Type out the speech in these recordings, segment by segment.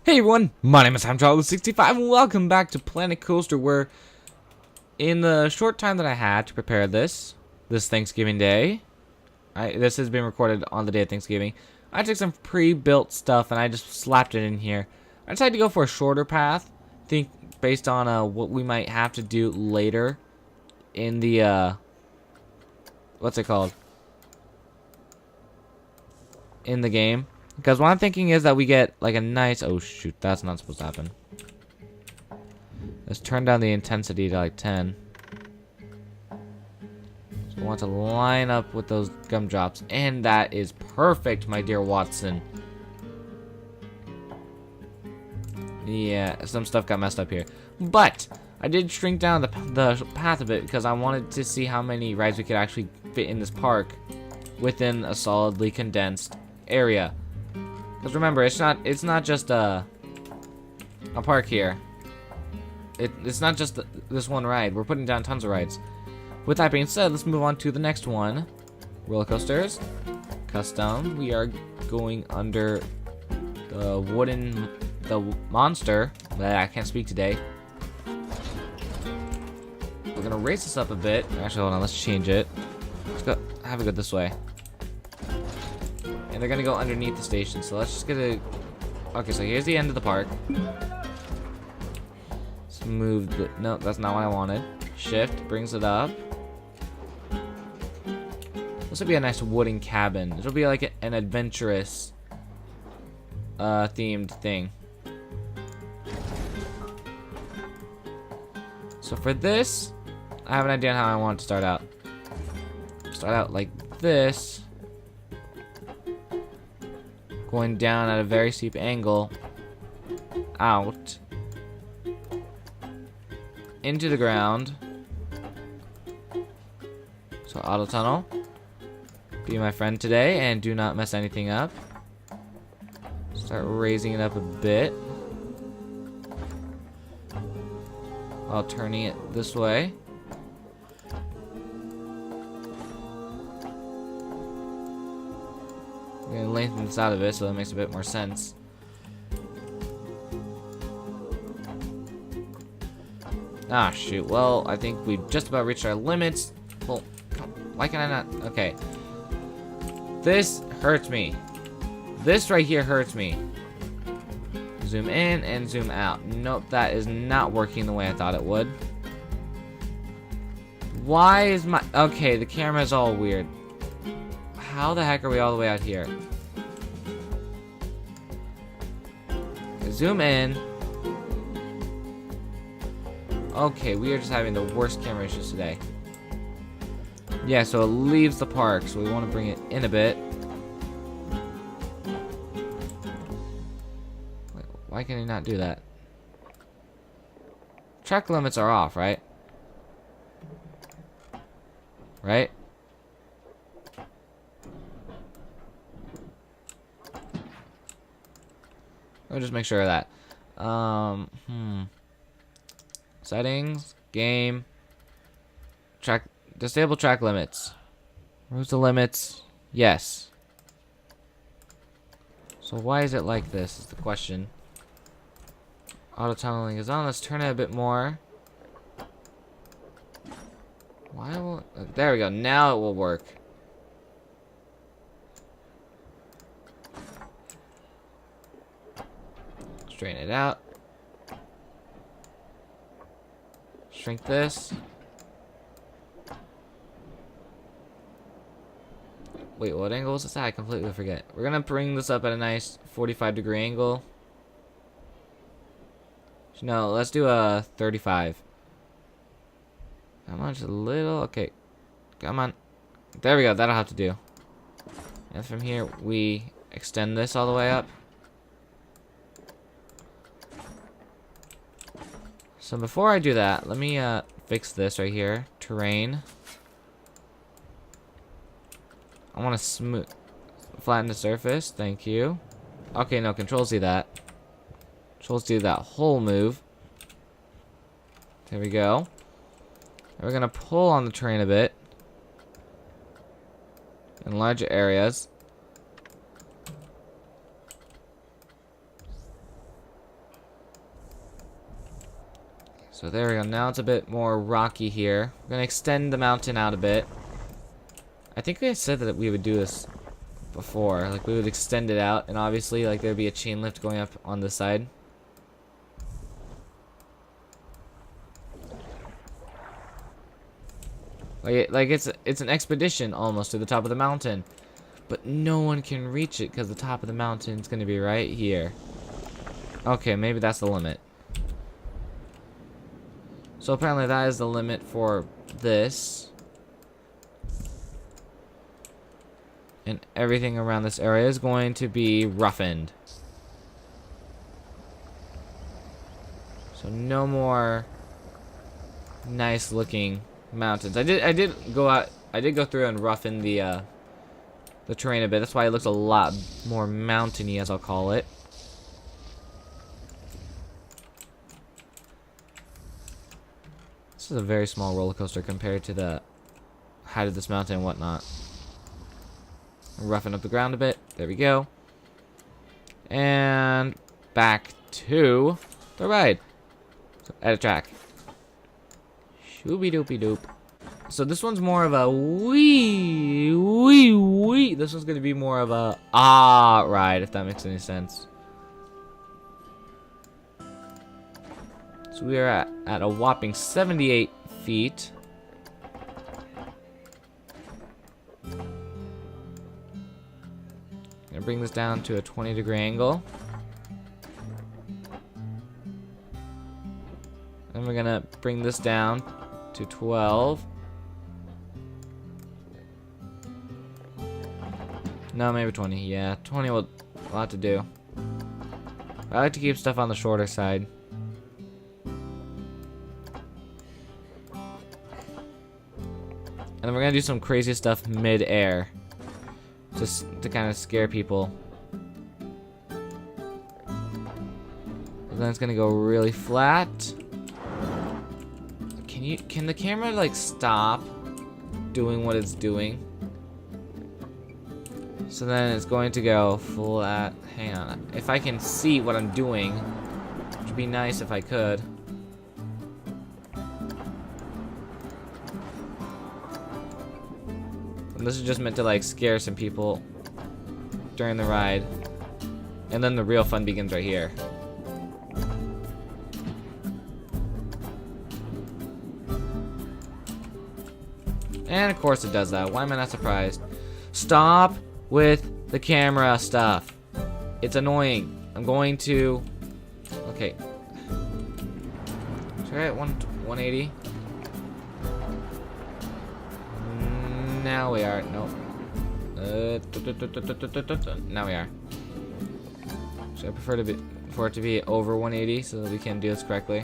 Hey everyone, my name is HamChild65 and welcome back to Planet Coaster, where in the short time that I had to prepare this Thanksgiving Day, this has been recorded on the day of Thanksgiving, I took some pre-built stuff and I just slapped it in here. I decided to go for a shorter path, think based on what we might have to do later in the, what's it called? In the game. Because what I'm thinking is that we get like a nice, oh shoot, that's not supposed to happen. Let's turn down the intensity to like 10. So I want to line up with those gumdrops. And that is perfect, my dear Watson. Yeah, some stuff got messed up here. But I did shrink down the path a bit because I wanted to see how many rides we could actually fit in this park within a solidly condensed area. Because remember, it's not just a park here. It's not just this one ride. We're putting down tons of rides. With that being said, let's move on to the next one. Roller coasters. Custom. We are going under the monster. I can't speak today. We're gonna raise this up a bit. Actually, hold on. Let's change it. Let's go. Have it go this way. And they're gonna go underneath the station, so let's just get a... Okay, so here's the end of the park. Let's move the... No, that's not what I wanted. Shift brings it up. This will be a nice wooden cabin. It'll be like an adventurous themed thing. So for this, I have an idea on how I want it to start out. Start out like this. Going down at a very steep angle, out into the ground. So auto tunnel, be my friend today and do not mess anything up. Start raising it up a bit while turning it this way. I'm gonna lengthen this out of it so that makes a bit more sense. Ah, shoot. Well, I think we've just about reached our limits. Well, why can I not? Okay. This hurts me. This right here hurts me. Zoom in and zoom out. Nope, that is not working the way I thought it would. Why is my... Okay, the camera is all weird. How the heck are we all the way out here? Zoom in. Okay, we are just having the worst camera issues today. Yeah, so it leaves the park, so we want to bring it in a bit. Wait, why can you not do that? Track limits are off, right? Right? I'll just make sure of that. Settings, game, track, disable track limits. Where's the limits? Yes. So why is it like this is the question. Auto tunneling is on. Let's turn it a bit more. Why will... There we go. Now it will work. Straighten it out. Shrink this. Wait, what angle was this at? I completely forget. We're gonna bring this up at a nice 45-degree angle. No, let's do a 35. How much? A little? Okay. Come on. There we go. That'll have to do. And from here, we extend this all the way up. So before I do that, let me fix this right here. Terrain. I want to flatten the surface. Thank you. Okay, no, controls do that. Controls do that whole move. There we go. And we're gonna pull on the terrain a bit in larger areas. So there we go. Now it's a bit more rocky here. We're gonna extend the mountain out a bit. I think I said that we would do this before. Like, we would extend it out, and obviously, like, there'd be a chain lift going up on this side. Like it's an expedition almost to the top of the mountain, but no one can reach it because the top of the mountain is gonna be right here. Okay, maybe that's the limit. So apparently that is the limit for this. And everything around this area is going to be roughened. So no more nice looking mountains. I did go through and roughen the terrain a bit. That's why it looks a lot more mountainy, as I'll call it. This is a very small roller coaster compared to the height of this mountain and whatnot. Roughen up the ground a bit. There we go. And back to the ride. So, edit track. Shooby doopy doop. So this one's more of a wee. This one's gonna be more of a ride, if that makes any sense. So we are at a whopping 78 feet. Gonna bring this down to a 20-degree angle. And we're gonna bring this down to 12. No, maybe 20. Yeah, 20 will a lot to do. I like to keep stuff on the shorter side. And then we're gonna do some crazy stuff mid-air, just to kind of scare people. And then it's gonna go really flat. Can the camera like stop doing what it's doing? So then it's going to go flat. Hang on. If I can see what I'm doing, which would be nice if I could. And this is just meant to like scare some people during the ride. And then the real fun begins right here. And of course it does that. Why am I not surprised? Stop with the camera stuff. It's annoying. I'm going to... Okay. Should I at 180? Now we are. Nope. Now we are. Should I prefer for it to be over 180 so that we can do this correctly?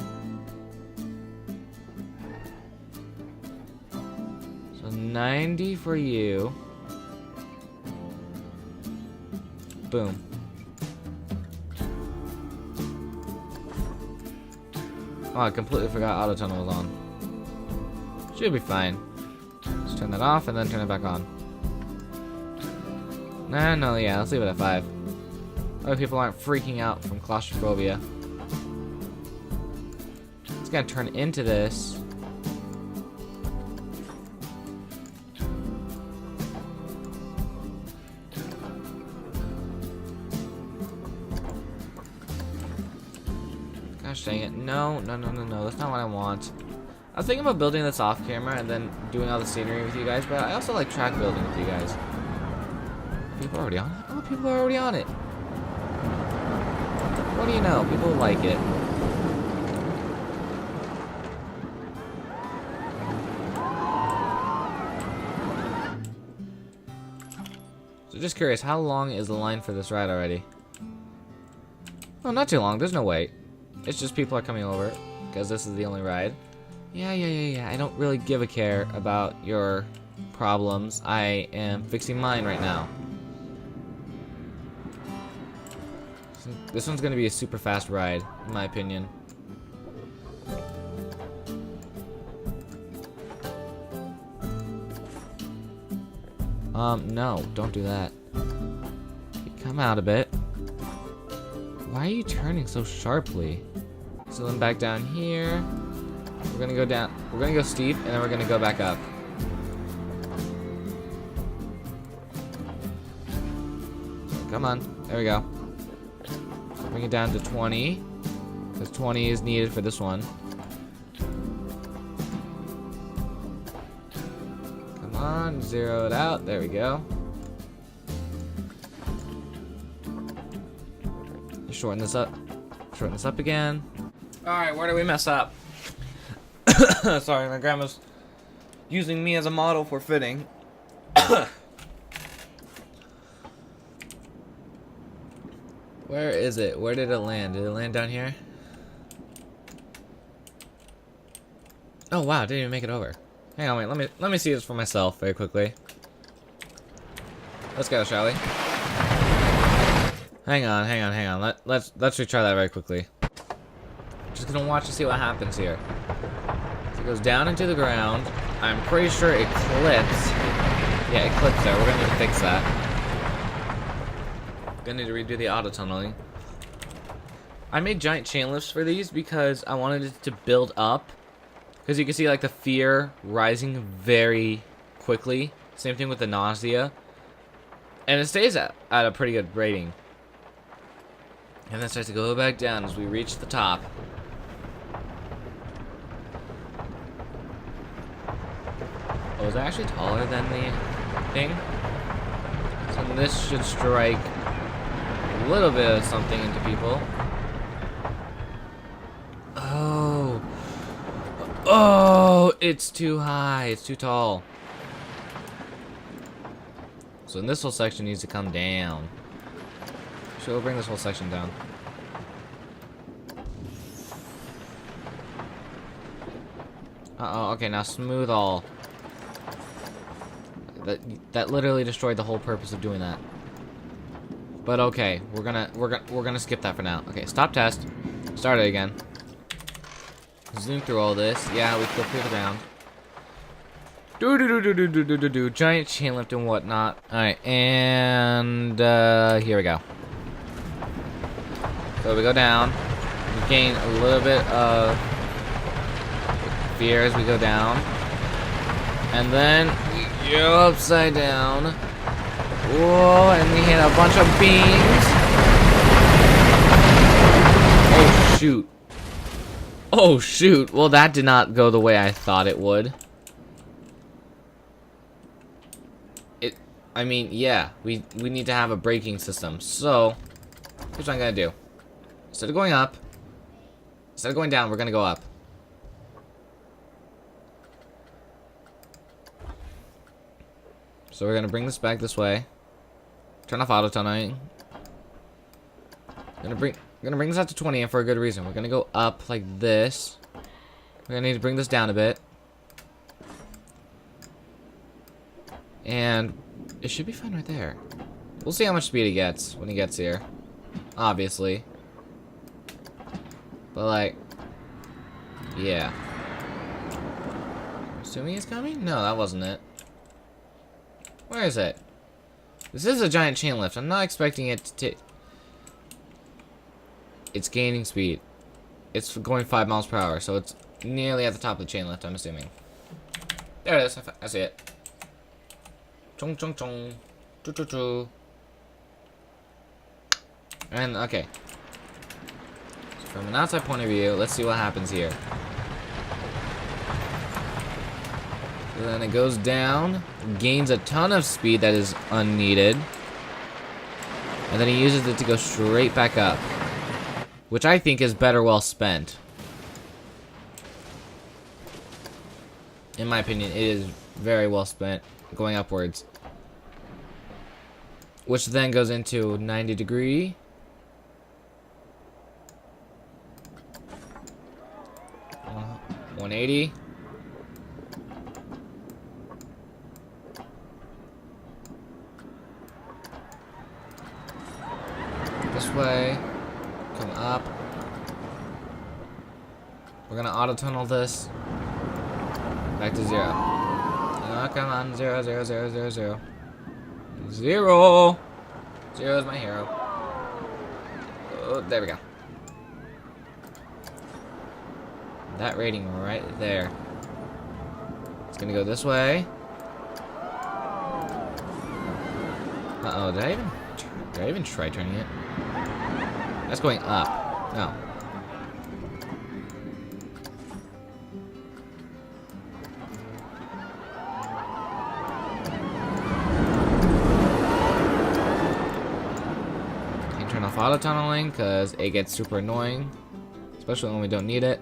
So 90 for you. Boom. Oh, I completely forgot auto tunnel was on. Should be fine. Just turn that off and then turn it back on. No, yeah, let's leave it at 5. Other people aren't freaking out from claustrophobia. It's gonna turn into this. Gosh dang it. No. That's not what I want. I was thinking about building this off camera and then doing all the scenery with you guys, but I also like track building with you guys. People are already on it? Oh, people are already on it. What do you know? People like it. So just curious, how long is the line for this ride already? Oh, not too long. There's no wait. It's just people are coming over because this is the only ride. Yeah. I don't really give a care about your problems. I am fixing mine right now. So this one's gonna be a super fast ride, in my opinion. No, don't do that. Come out a bit. Why are you turning so sharply? So then back down here. We're gonna go down. We're gonna go steep, and then we're gonna go back up. Come on. There we go. Bring it down to 20. Because 20 is needed for this one. Come on. Zero it out. There we go. Shorten this up. Shorten this up again. Alright, where did we mess up? Sorry, my grandma's using me as a model for fitting. Where is it? Where did it land? Did it land down here? Oh wow, didn't even make it over. Hang on, wait, let me see this for myself very quickly. Let's go, shall we? Hang on. Let's retry that very quickly. Just gonna watch to see what happens here. So it goes down into the ground. I'm pretty sure it clips. Yeah, it clips there. We're gonna need to fix that. Gonna need to redo the auto tunneling. I made giant chain lifts for these because I wanted it to build up. Because you can see like the fear rising very quickly. Same thing with the nausea. And it stays at a pretty good rating. And then starts to go back down as we reach the top. Oh, is that actually taller than the thing? So this should strike a little bit of something into people. Oh. Oh, it's too high. It's too tall. So this whole section needs to come down. So we'll bring this whole section down. Uh-oh, okay, now smooth all. That literally destroyed the whole purpose of doing that. But okay, we're gonna skip that for now. Okay, stop test. Start it again. Zoom through all this. Yeah, we clip through the ground. Do giant chain lift and whatnot. Alright, and here we go. So we go down. We gain a little bit of fear as we go down. And then we go upside down. Whoa, and we hit a bunch of beams. Oh shoot. Oh shoot. Well, that did not go the way I thought it would. I mean, yeah, we need to have a braking system. So, here's what I'm gonna do. Instead of going up, instead of going down, we're gonna go up. So we're gonna bring this back this way. Turn off auto tunneling. Gonna bring this out to 20, and for a good reason. We're gonna go up like this. We're gonna need to bring this down a bit. And it should be fine right there. We'll see how much speed he gets when he gets here. Obviously. But like, yeah. Assuming he's coming? No, that wasn't it. Where is it? This is a giant chain lift. I'm not expecting it to... It's gaining speed. It's going 5 miles per hour, so it's nearly at the top of the chain lift, I'm assuming. There it is. I see it. Chung chung chung. Choo choo choo. And, okay. So from an outside point of view, let's see what happens here. So then it goes down, gains a ton of speed that is unneeded. And then he uses it to go straight back up. Which I think is better well spent. In my opinion, it is very well spent going upwards. Which then goes into 90 degree. Uh, 180. This way. Come up. We're gonna auto tunnel this. Back to 0. Oh, come on. 0, 0, 0, 0, 0. 0! 0 is my hero. Oh, there we go. That rating right there. It's gonna go this way. Uh-oh, did I even try turning it? That's going up. No. Can't turn off auto tunneling because it gets super annoying, especially when we don't need it.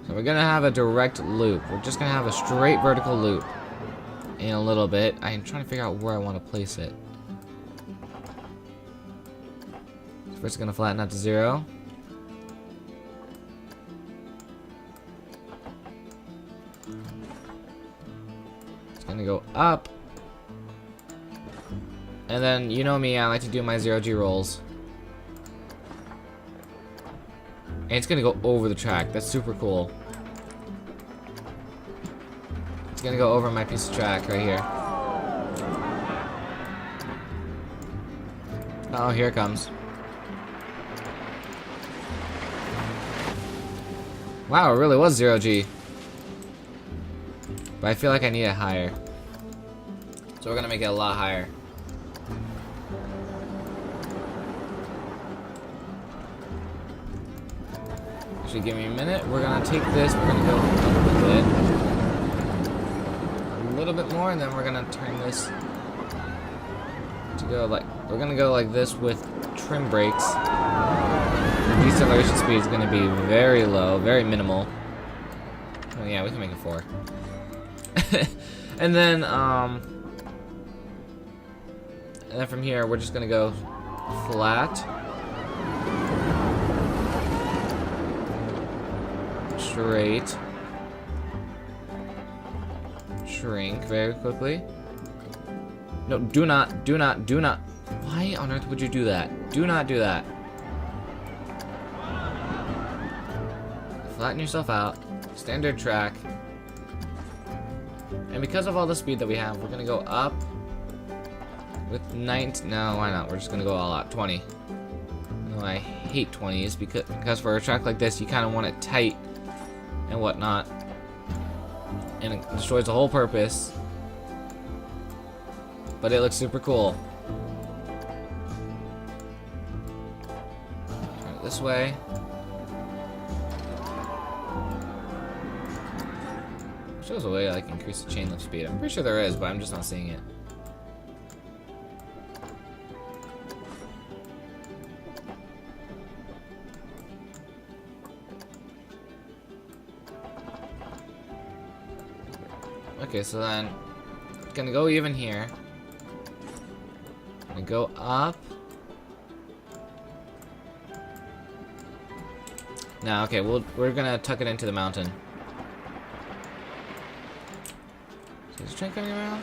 So we're gonna have a direct loop. We're just gonna have a straight vertical loop in a little bit. I'm trying to figure out where I want to place it. So first, gonna flatten out to 0. It's gonna go up, and then you know me, I like to do my 0G rolls. And it's gonna go over the track. That's super cool. It's gonna go over my piece of track right here. Oh, here it comes. Wow, it really was 0G. But I feel like I need it higher. So we're gonna make it a lot higher. Actually, give me a minute. We're gonna take this, we're gonna go a little bit more, and then we're gonna turn this to go like, we're gonna go like this with trim brakes. The deceleration speed is gonna be very low, very minimal. Oh yeah, we can make it 4. And then from here, we're just gonna go flat. Straight. Shrink very quickly. No, do not. Why on earth would you do that? Do not do that. Flatten yourself out. Standard track. And because of all the speed that we have, we're gonna go up with 19. No, why not? We're just gonna go all out. 20. No, I hate 20s because for a track like this, you kind of want it tight and whatnot, and it destroys the whole purpose, but it looks super cool. Turn it this way. Shows a way to like increase the chain lift speed. I'm pretty sure there is, but I'm just not seeing it. Okay, so then gonna go even here. Gonna go up. Now, okay, we're gonna tuck it into the mountain. So is the train coming around?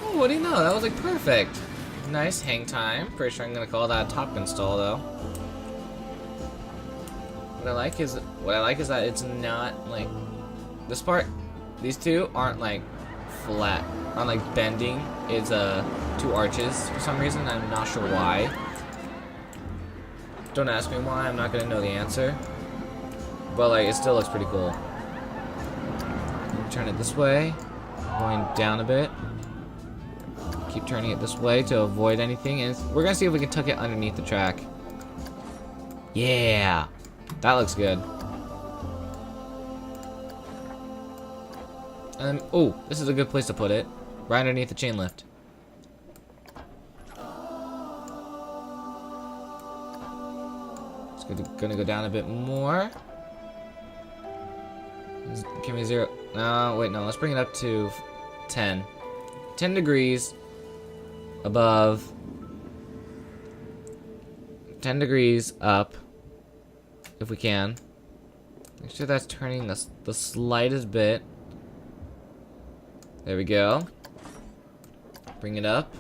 Oh, what do you know? That was like perfect. Nice hang time. Pretty sure I'm gonna call that a top install though. What I like is that it's not like this part. These two aren't like flat, aren't like bending. It's two arches for some reason. I'm not sure why. Don't ask me why. I'm not gonna know the answer. But like, it still looks pretty cool. Turn it this way, going down a bit. Keep turning it this way to avoid anything, and we're gonna see if we can tuck it underneath the track. Yeah, that looks good. And then, oh, this is a good place to put it, right underneath the chain lift. It's gonna go down a bit more. Give me 0. No, wait, no. Let's bring it up to 10. 10 degrees above. 10 degrees up, if we can. Make sure that's turning the slightest bit. There we go. Bring it up.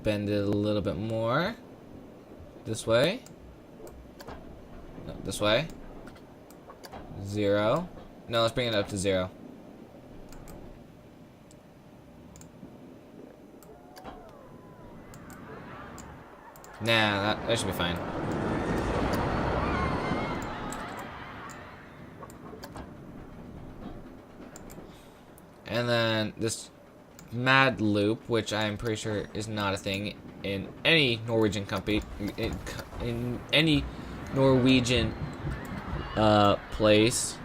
Bend it a little bit more. This way. No, this way. 0. No, let's bring it up to 0. Nah, that should be fine. And then this mad loop, which I'm pretty sure is not a thing in any Norwegian company, in any Norwegian place.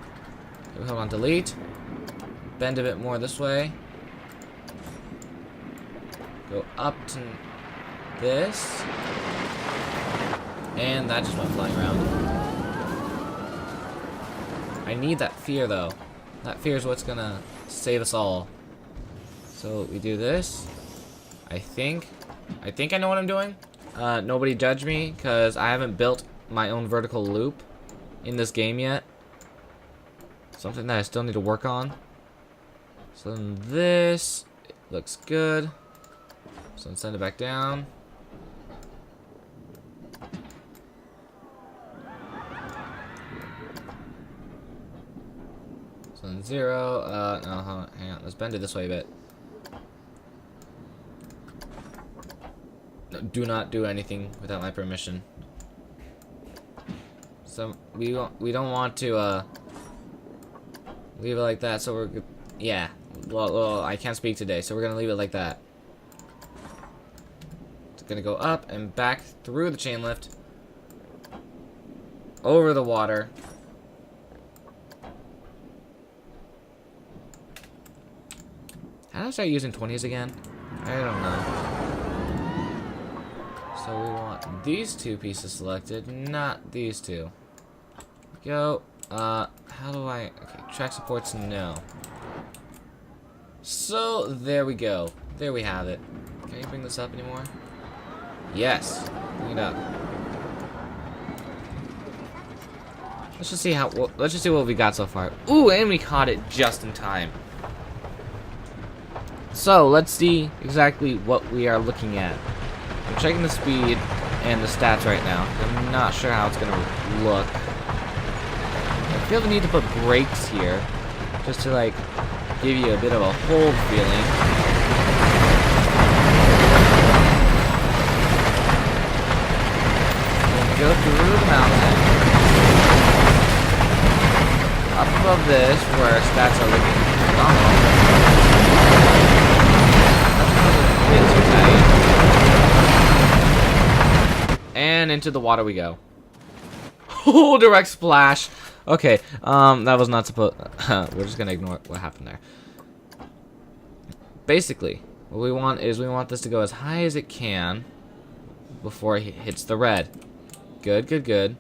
Hold on, delete. Bend a bit more this way. Go up to this. And that just went flying around. I need that fear though. That fear is what's gonna save us all. So we do this. I think I know what I'm doing. Nobody judge me, because I haven't built my own vertical loop in this game yet. Something that I still need to work on. So then this looks good. So then send it back down. So then 0. No, hang on. Let's bend it this way a bit. No, do not do anything without my permission. So we don't want to leave it like that. So we're yeah. Well, I can't speak today, so we're gonna leave it like that. It's gonna go up and back through the chain lift, over the water. How do I start using 20s again? I don't know. So we want these two pieces selected, not these two. Go. How do I? Okay, track supports no. So there we go. There we have it. Can you bring this up anymore? Yes. Bring it up. Let's just see how. Let's just see what we got so far. Ooh, and we caught it just in time. So let's see exactly what we are looking at. I'm checking the speed and the stats right now. I'm not sure how it's gonna look. I feel the need to put brakes here, just to like give you a bit of a hold feeling. And go through the mountain, up above this, where our stats are looking phenomenal. And into the water we go. Oh, direct splash. Okay, that was not supposed. We're just gonna ignore what happened there. Basically, what we want is we want this to go as high as it can before it hits the red. Good, good, good.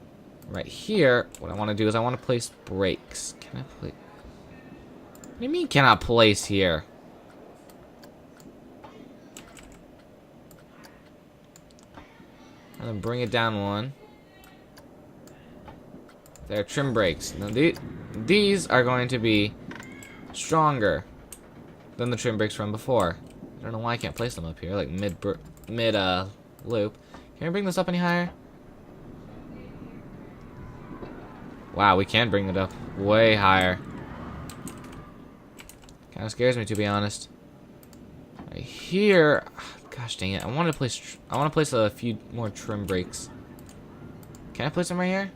Right here, what I want to do is I want to place brakes. Can I place? What do you mean cannot place here? And then bring it down one. They're trim brakes. Now these are going to be stronger than the trim brakes from before. I don't know why I can't place them up here, like mid loop. Can I bring this up any higher? Wow, we can bring it up way higher. Kind of scares me, to be honest. Right here, gosh dang it! I want to place a few more trim brakes. Can I place them right here?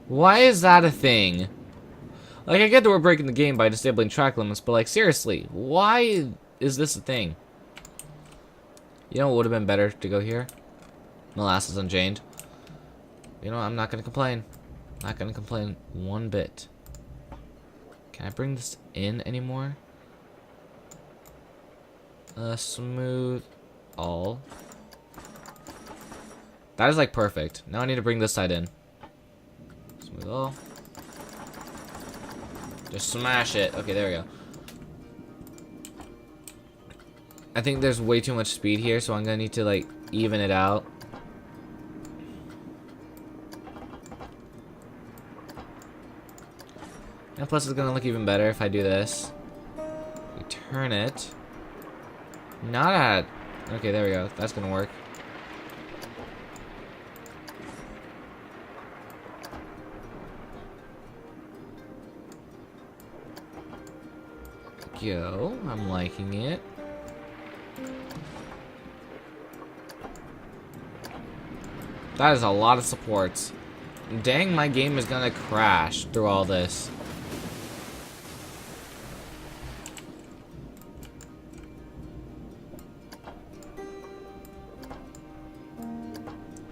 Why is that a thing? Like, I get that we're breaking the game by disabling track limits, but like, seriously, why is this a thing? You know what would have been better to go here? Molasses Unchained. You know, I'm not gonna complain. Not gonna complain one bit. Can I bring this in anymore? Smooth all. That is like perfect. Now I need to bring this side in. Smooth all. Just smash it. Okay, there we go. I think there's way too much speed here, so I'm gonna need to like even it out. And plus it's gonna look even better if I do this. We turn it. Not at... Okay, there we go. That's gonna work. Go. I'm liking it. That is a lot of supports. Dang, my game is gonna crash through all this.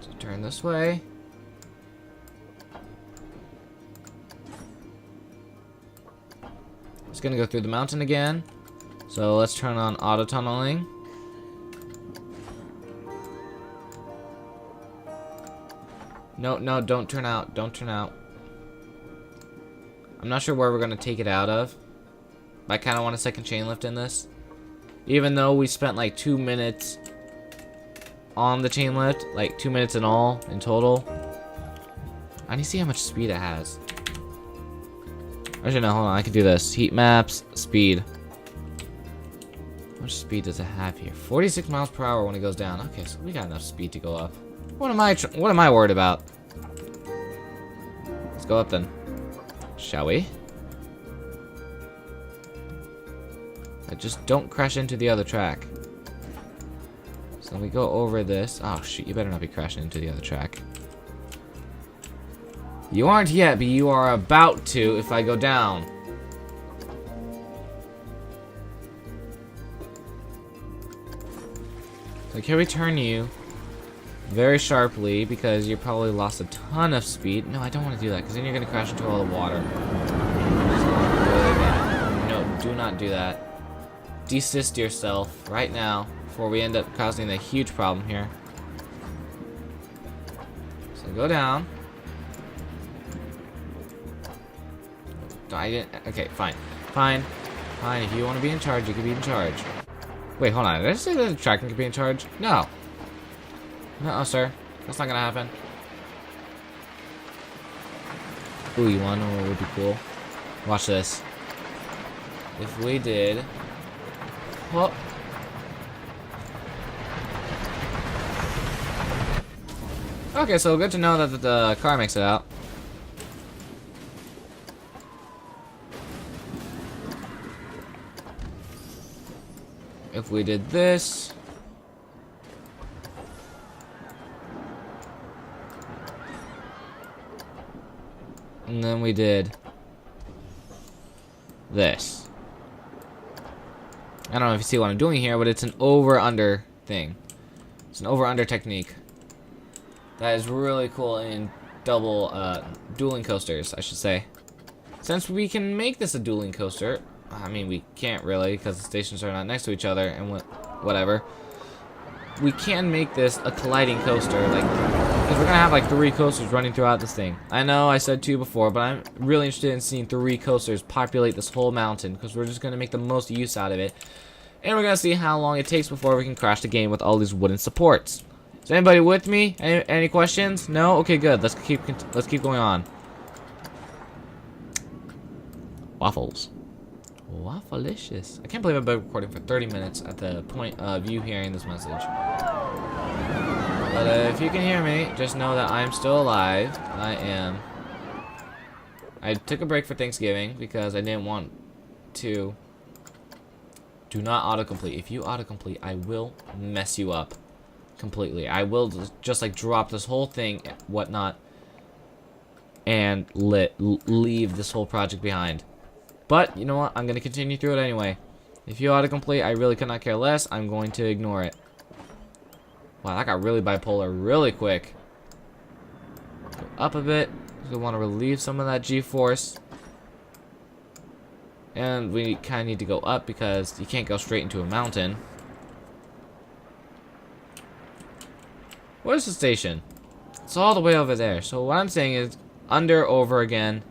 So turn this way. It's gonna go through the mountain again. So let's turn on auto tunneling. No, no, don't turn out. Don't turn out. I'm not sure where we're gonna take it out of. But I kind of want a second chain lift in this. Even though we spent like 2 minutes on the chain lift, like 2 minutes in all, in total. I need to see how much speed it has. Actually, no, hold on. I can do this. Heat maps, speed. How much speed does it have here? 46 miles per hour when it goes down. Okay, so we got enough speed to go up. What am I worried about? Let's go up then. Shall we? Just don't crash into the other track. So we go over this. Oh shoot, you better not be crashing into the other track. You aren't yet, but you are about to if I go down. So can we turn you very sharply because you probably lost a ton of speed. No, I don't want to do that because then you're going to crash into all the water. No, do not do that. Desist yourself right now before we end up causing a huge problem here. So go down. I didn't. Okay, fine. Fine. Fine. If you want to be in charge, you can be in charge. Wait, hold on. Did I say that the tracking can be in charge? No. No, sir. That's not gonna happen. Ooh, you wanna know what would be cool? Watch this. If we did... Whoop. Okay, so good to know that the car makes it out. If we did this... And then we did this. I don't know if you see what I'm doing here, but it's an over-under thing. It's an over-under technique. That is really cool in dueling coasters, I should say. Since we can make this a dueling coaster, I mean, we can't really because the stations are not next to each other and whatever. We can make this a colliding coaster, like, because we're gonna have like 3 coasters running throughout this thing. I know I said 2 before, but I'm really interested in seeing 3 coasters populate this whole mountain because we're just gonna make the most use out of it, and we're gonna see how long it takes before we can crash the game with all these wooden supports. Is anybody with me? Any questions? No? Okay, good. Let's keep going on. Waffles. Waffleicious. I can't believe I've been recording for 30 minutes at the point of you hearing this message. But if you can hear me, just know that I'm still alive. I am. I took a break for Thanksgiving because I didn't want to. Do not autocomplete. If you autocomplete, I will mess you up completely. I will just like drop this whole thing, whatnot, and leave this whole project behind. But, you know what? I'm going to continue through it anyway. If you autocomplete, I really could not care less. I'm going to ignore it. Wow, that got really bipolar really quick. Go up a bit. We want to relieve some of that G-force. And we kind of need to go up because you can't go straight into a mountain. Where's the station? It's all the way over there. So what I'm saying is under, over again.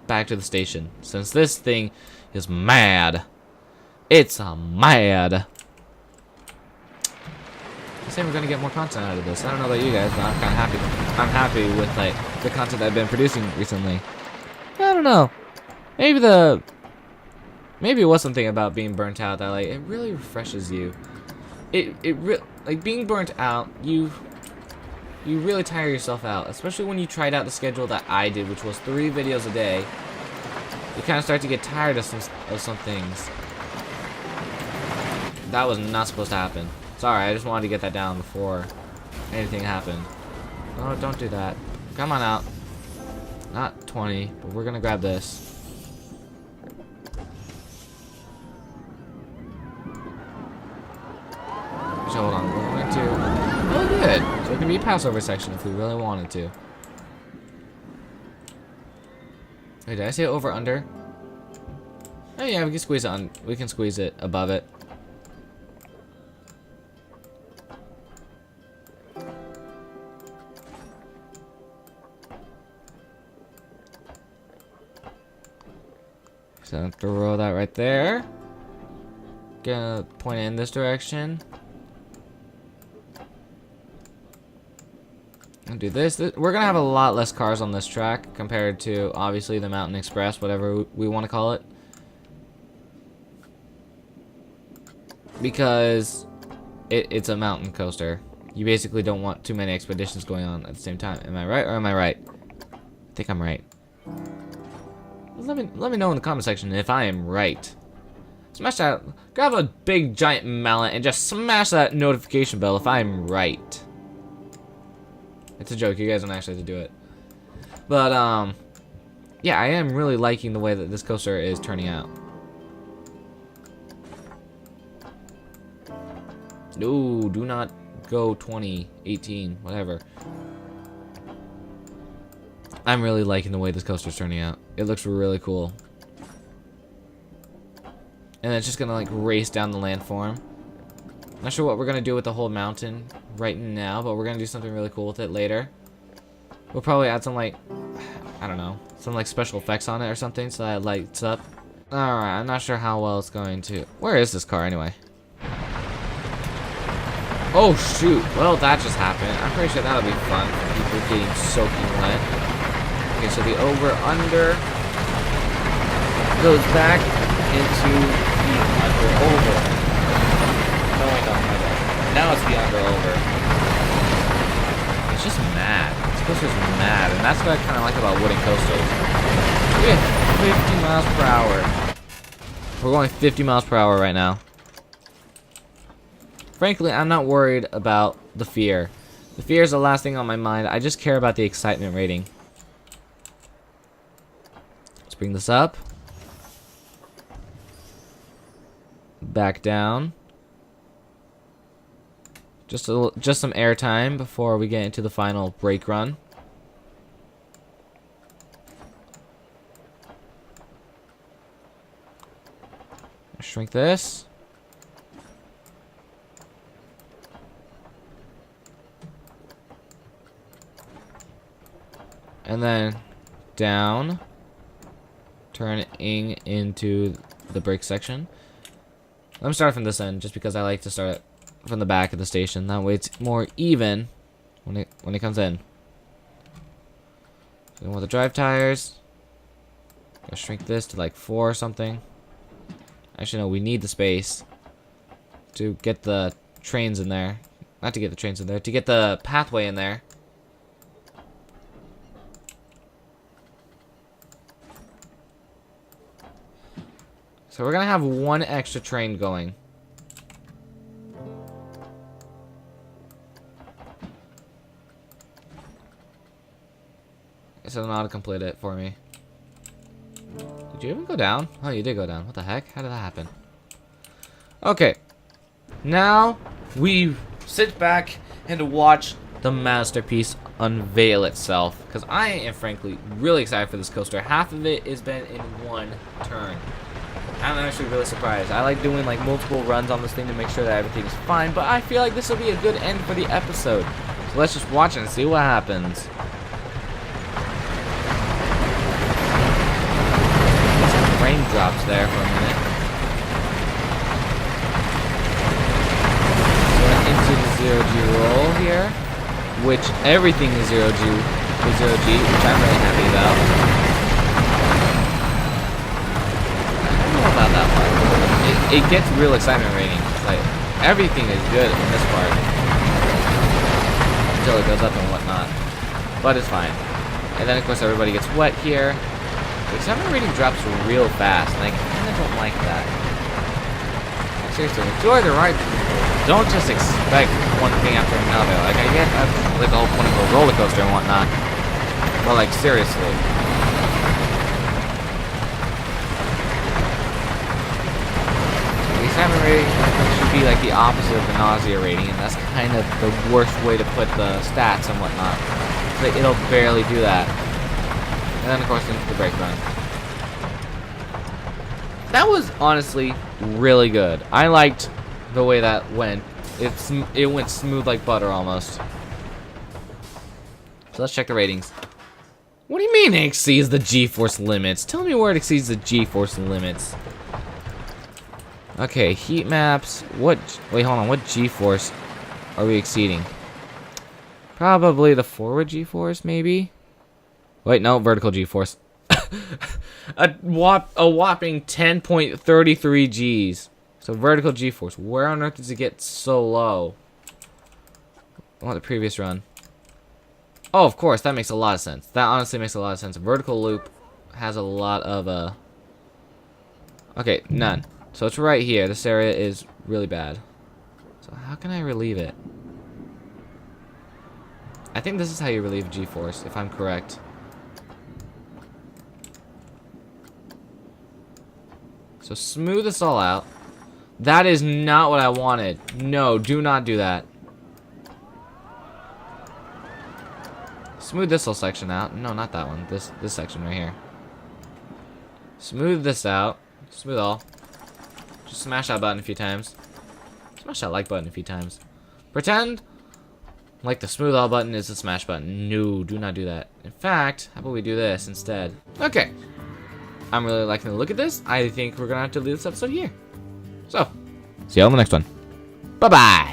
Back to the station, since this thing is mad. It's a mad. I say we're gonna get more content out of this. I don't know about you guys, but I'm kind of happy. I'm happy with like the content I've been producing recently. I don't know. Maybe it was something about being burnt out that like it really refreshes you. Like being burnt out, you really tire yourself out, especially when you tried out the schedule that I did, which was 3 videos a day. You kind of start to get tired of some things. That was not supposed to happen. Sorry, I just wanted to get that down before anything happened. No, don't do that. Come on out. Not 20, but we're gonna grab this. So hold on, we're going to. Oh, good. So it can be a passover section if we really wanted to. Wait, did I say over under? Oh yeah, we can squeeze it on. We can squeeze it above it. So throw that right there. Gonna point it in this direction. And do this. We're gonna have a lot less cars on this track compared to obviously the Mountain Express, whatever we want to call it. Because it's a mountain coaster. You basically don't want too many expeditions going on at the same time. Am I right or am I right? I think I'm right. Let me know in the comment section if I am right. Smash that. Grab a big giant mallet and just smash that notification bell if I'm right. It's a joke. You guys don't actually have to do it. But yeah, I am really liking the way that this coaster is turning out. No, do not go 20, 18, whatever. I'm really liking the way this coaster's turning out. It looks really cool. And it's just gonna like race down the landform. Not sure what we're gonna do with the whole mountain right now, but we're gonna do something really cool with it later. We'll probably add some like, I don't know, some like special effects on it or something so that it lights up. Alright, I'm not sure how well it's going to. Where is this car anyway? Oh shoot, well that just happened. I'm pretty sure that'll be fun for people getting soaking wet. Okay, so the over-under goes back into the under-over. No, wait, no, now it's the under-over. It's just mad. This coaster's mad, and that's what I kind of like about wooden coasters. We have 50 miles per hour. We're going 50 miles per hour right now. Frankly, I'm not worried about the fear. The fear is the last thing on my mind. I just care about the excitement rating. Let's bring this up. Back down. Just some air time before we get into the final brake run. Shrink this. And then down, turning into the brake section. Let me start from this end, just because I like to start it from the back of the station. That way it's more even when it comes in. So with the drive tires, I'll shrink this to like 4 or something. Actually, no, we need the space to get the trains in there. Not to get the trains in there, to get the pathway in there. So we're gonna have 1 extra train going. It says not to complete it for me. Did you even go down? Oh, you did go down. What the heck? How did that happen? Okay. Now we sit back and watch the masterpiece unveil itself. Because I am frankly really excited for this coaster. Half of it has been in 1 turn. I'm actually really surprised. I like doing like multiple runs on this thing to make sure that everything's fine, but I feel like this will be a good end for the episode. So let's just watch and see what happens. Some raindrops there for a minute. So into the 0G roll here, which everything is 0G, which I'm really happy about. About that part. It gets real excitement rating. Like everything is good in this part until it goes up and whatnot, but it's fine. And then of course everybody gets wet here. The excitement rating drops real fast, and I kind of don't like that. Seriously, enjoy the ride. don't just expect one thing after another. Like, I get like the whole point of a roller coaster and whatnot, but like seriously. The excitement rating should be like the opposite of the nausea rating, and that's kind of the worst way to put the stats and whatnot. So it'll barely do that. And then of course into the brake run. That was honestly really good. I liked the way that went. It went smooth like butter almost. So let's check the ratings. What do you mean it exceeds the G-force limits? Tell me where it exceeds the G-force limits. Okay, heat maps. Wait, hold on. What G-force are we exceeding? Probably the forward G-force, maybe? Wait, no, vertical G-force. a whopping 10.33 Gs. So vertical G-force. Where on earth does it get so low? I want the previous run. Oh, of course, that makes a lot of sense. That honestly makes a lot of sense. Vertical loop has a lot of okay, none. So it's right here. This area is really bad. So how can I relieve it? I think this is how you relieve G-force, if I'm correct. So smooth this all out. That is not what I wanted. No, do not do that. Smooth this whole section out. No, not that one. This section right here. Smooth this out. Smooth all. Just smash that button a few times. Smash that like button a few times. Pretend like the smooth all button is the smash button. No, do not do that. In fact, how about we do this instead? Okay. I'm really liking the look at this. I think we're gonna have to leave this episode here. So, see you all in the next one. Bye-bye.